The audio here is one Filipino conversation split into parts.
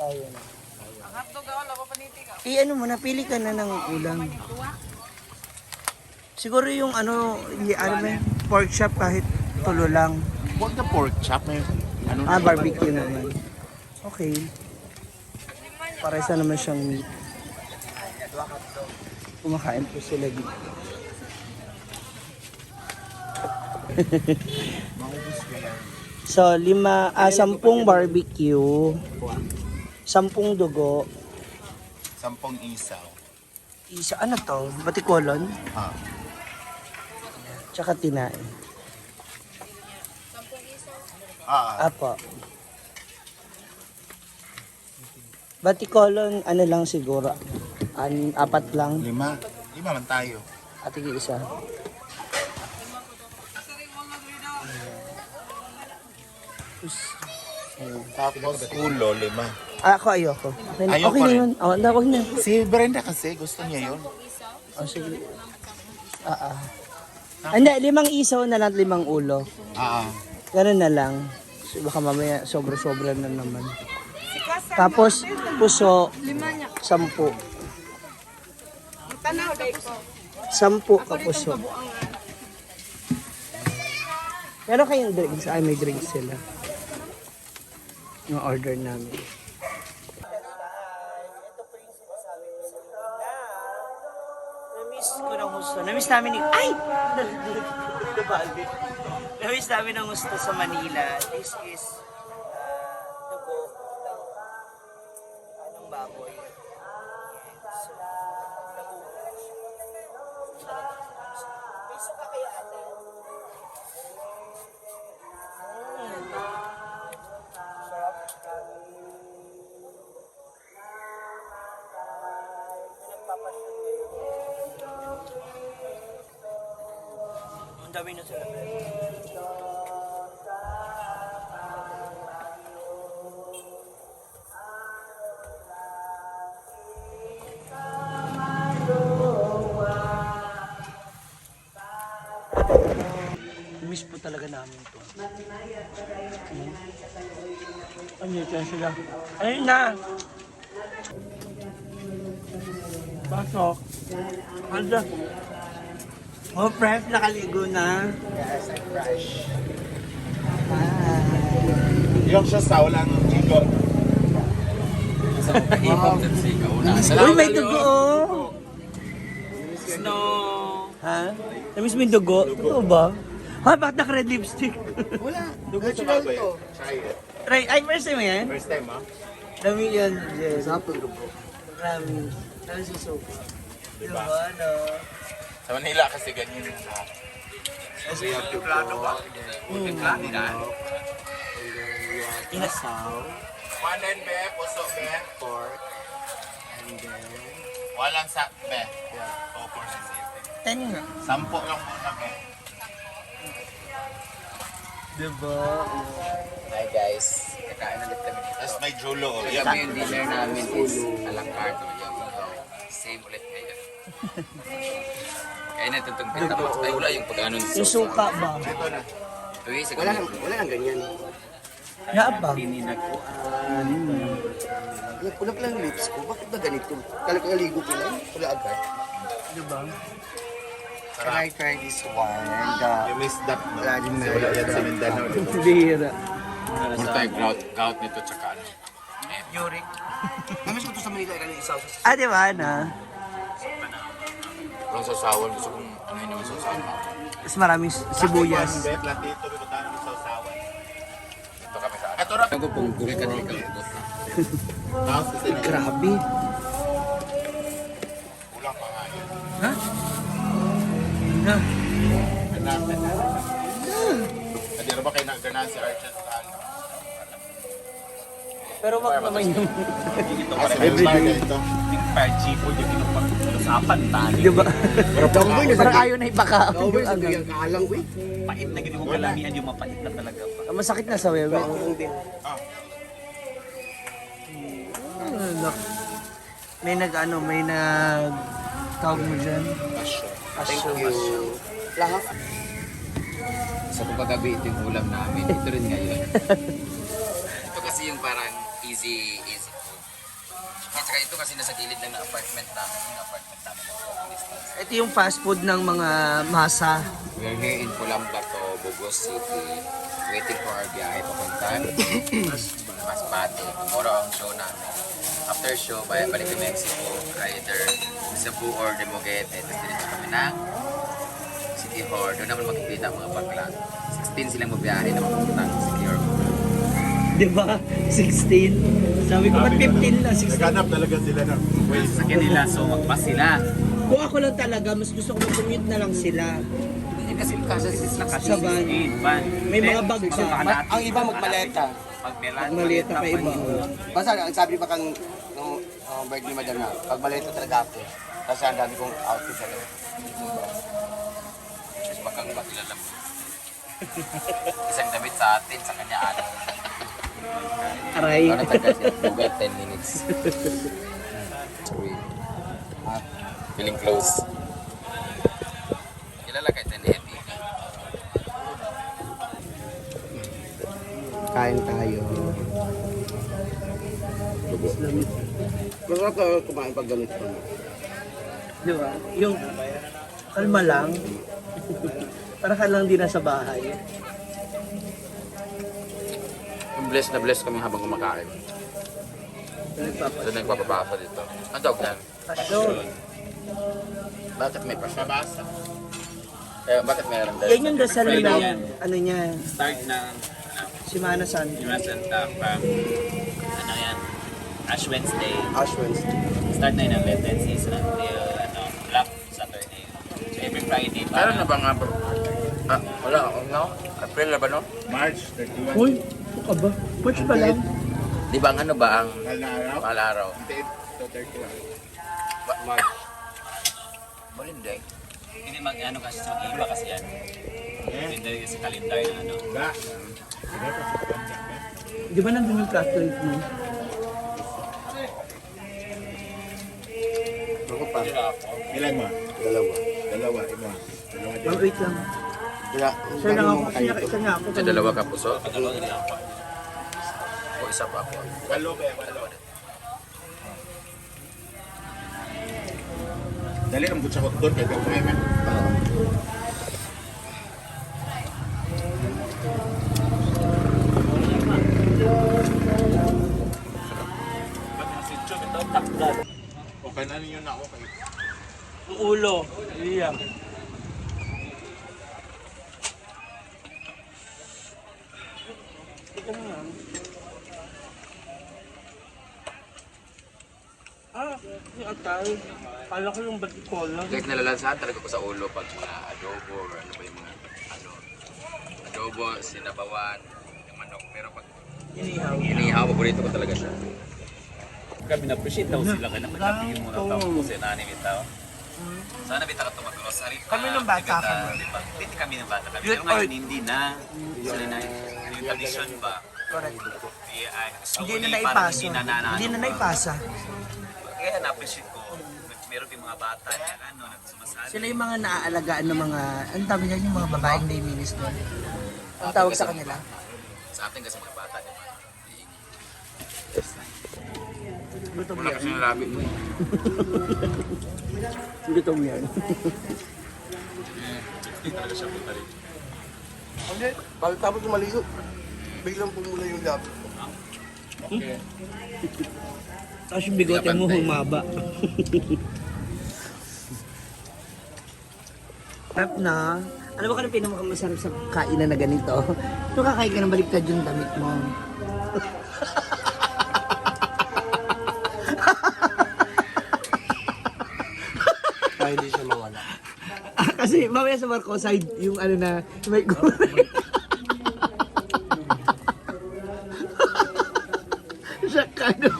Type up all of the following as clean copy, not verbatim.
Tayo na. Ang hotdog wala ko paniti ka. Ano mo, napili ka na ng ulam. Siguro yung pork chop kahit tulo lang. Huwag na pork chop. May ano na. Barbecue naman. Okay. Paresa naman siyang meat. Kumakain po sila dito. So, 10 barbecue, 10 dugo, 10 isaw. ano to? Batikolon? Ah. Tsaka tinae. Ah. Apo. Batikolon, ano lang siguro. 4 lang. 5. 5 man tayo. At isa. Tapos ulo, 5. Ako ayoko. Okay, Ayoko okay na rin. yun. Wag na. Si Brenda kasi gusto niya yun. Sige. Hindi, 5 isaw na lang, 5 ulo. Ah. Ganun na lang. So, baka mamaya sobra-sobra na naman. Tapos, puso, 10. Tanaw dai ko. 10 ka puso. Meron kayong drinks? Ay, may drinks sila. Yung order namin. Na-miss ko ng gusto. Na-miss namin ni... Ay! Na-miss namin ng gusto sa Manila. This is dugo ng anong baboy. So, may suka kaya ate? Sarap. Nagpapasyon ngayon. Ang dami na sila. Miss po talaga namin to. Ano yan sila? Ayun na! Pasok. Ano? Oh, fresh, nakaligo na. Yes, I'm fresh. Yung siya sa walang chico. Uy, may dugo oh! Snow. Ha? Namiss mo yung dugo? Totoo ba? Ha? Bakit naka-red lipstick? Wala. Natural to. Try it. Try, ay, first time yan? First time, ha? Dami yan, Jen. Sapang dugo. Marami. Dami sa sopa. Diba, no? Sa Manila kasi ganyan yung we have to cook. Inasaw. Panen, be. Puso, be. Pork. And then... Walang sa, be. Yeah. O, pork and sisig. 10 nga. 10 lang muna, be. Diba? Hi guys, kakain ulit kami dito. Tapos may julo. oh. Kami yung dinner namin is a la carte. Same ulit ngayon. Kaya na itong pinatapos. Ay wala yung pag-ano ng Yung suka ba? Ito na. Tuwi sa kami. Wala nang ganyan. Nga ba? Nagpunap lang yung lips ko. Bakit ba ganito? Kalakaligo ko lang. Wala agad. Diba? Can I try this one? And You miss that, no? Wala din na. Wala yan sa Mindanao. di ba? Bihira. Puro tayo gout nito tsaka ano. Yurik. namiss ko to sa Manila. Kanina isaw sa Diba na? Walang sasawan. Gusto kong ano yun yung sasawan. Mas maraming sibuyas. Be, platito, bibutan ng sausawan. Ito kami sa ano. Ito na. Ako pong guri ka nila kalabot na. Tapos kasi Grabe. kulang pa nga yun. Ha? Ha? Ganaan. Hindi rin ba kayo nagganaan si Archie sa ano? Pero wag naman yung... Kasi everyday ito. Diba? Damboy na Parang ayaw na ibaka. Damboy na yung kalang ko eh. Masakit na sa wewe. Kalang din. May nag tawag mo dyan. Thank you. Lahat. Sa paggabi ito yung ulam namin. Ito rin ngayon. Ito kasi yung parang easy food. Dito kasi nasa gilid lang ng apartment namin. Yung apartment namin ng walking distance. Ito yung fast food ng mga masa. We're here in Pulambato, Bogos City. Waiting for our biyahe papuntang Masbate. Tomorrow ang show namin. After show, balik kami Mexico, either Cebu or Dumaguete. Tapos dito kami ng City Hall. Doon naman makikita ang mga bakla. 16 silang mabiyahe na mapuntang City Hall. Di ba? 16. Sabi ko, ba't 15 na? 16. Naghanap talaga sila ng way. Sa kanila, so magpas sila. Kung ako lang talaga, mas gusto ko mag-commute na lang sila. Hindi kasi sila kasi Sa van. May mga bag pa. Ang iba magmaleta. Malita pa iba. Basta ang sabi pa kang nung birthday madam na, pag maleta talaga ako. Kasi ang dami kong outfit sa loob. Bakang makilala mo. Isang damit sa atin, sa kanya ano. Aray. Ano tagal siya? Bugat 10 minutes. Sorry. Feeling close. Kilala kay Teneti. Kain tayo. Masarap ka kumain pag ganito. Di ba? Yung kalma lang. Para ka lang din nasa bahay. Bless na bless kami habang kumakain. So nagpapapasa dito. Ang tawag na? Pasyon. Bakit may pasya? Babasa. Bakit meron dahil? Yan yung dasal na ano niya. Start ng Semana Santa. Semana Santa from ano yan, Ash Wednesday. Ash Wednesday. Start na yun ang Lenten season until Black Saturday. So every Friday Meron na ba nga bro? Wala. No? April na ba no? March 31. Uy, ano ka ba? Watch pa lang. Di ba ang ano ba ang Mahal na araw. mahal araw? 28 to 31. March. Hindi. hindi mag-ano kasi sa iba kasi yan. Hindi sa calendar na ano. Ba? Di ba nandun yung fluctuate mo? Ako pa. Ilan mo? Dalawa. Dalawa. Imo. Dalawa din. Oh, wait lang. Kaya, Isa lang ako. Isa nga ako. Sa dalawa ka puso? Dalawa din ako. O isa pa ako? Walo ba? Walo. Dali ang butsa ko doon kaya kumain man. O kanan yun ako kay Ulo. Iya. Ito na nga. Yung atay. Kala ko yung batikola. Kahit nalalansahan talaga ko sa ulo pag mga adobo or ano ba yung mga ano. Adobo, sinabawan, yung manok. Pero pag Inihaw. inihaw, paborito ko talaga siya. Kami na-appreciate daw sila kaya napagkapigin mo na tao kasi naanimit tao. Sana bita ka tumag-grocery pa. Kami nung bata Ganda, kami. di ba? Hindi kami nung bata kami. Yun, Pero ngayon or- hindi na. Sila na yung tradition ba? Correct. Hindi Hindi na naipasa. Hindi na nanano. Hindi na naipasa. Kaya na-appreciate ko. Meron yung mga bata na ano, nagsumasali. Sila yung mga naaalagaan ng mga, ang tawag niyan yung mga babaeng naminis doon. Ang tawag sa kanila. Sa atin kasi mga bata, di ba? Gutom Wala kasi nalabi mo eh. Gutom yan. Hindi. Pagkatapos maligo, biglang pumula yung lab. Tapos yung bigote mo humaba. Tap na. Ano ba ka na pinakamasarap sa kainan na ganito? Ito kakain ka ng baliktad yung damit mo. Kaya hindi siya mawala. Kasi mamaya sa Marco side, yung ano na, may siya ka, no?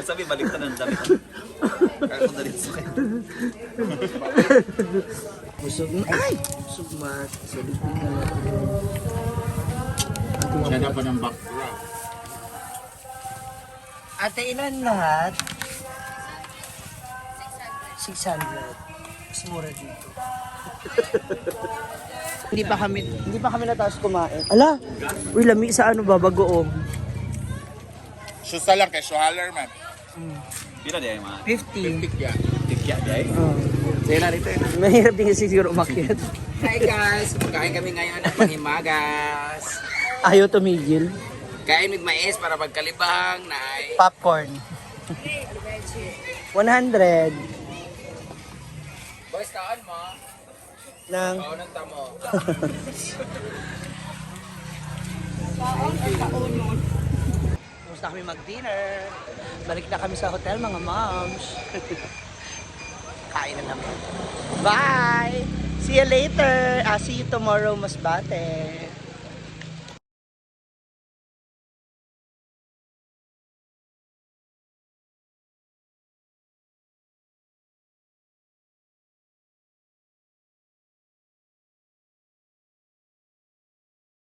Sabi, balik ka ng dami. Kaya kung dalit sa kanya. Busog na. Ay! Busog mat. Salipin na natin. siya na pa ng background. Ate, ilan lahat? 600. Mas mura dito. hindi pa kami natapos kumain. Ala! Uy, lami sa ano ba? Bagoong. Susa lang kay Shuhaler man. Pila di ay mga 50. tikya di ay. Oh. Kaya na rito. Mahirap din kasi siguro umakyat. Hi guys! Kain kami ngayon ng panghimagas. Ayaw tumigil. Kain with mais para pagkalibang na ay Popcorn. 100 boys, kaon mo. ng Kaon ng tamo. Tapos na kami mag-dinner. Balik na kami sa hotel, mga moms. Kain na naman. Bye! See you later! See you tomorrow, Masbate.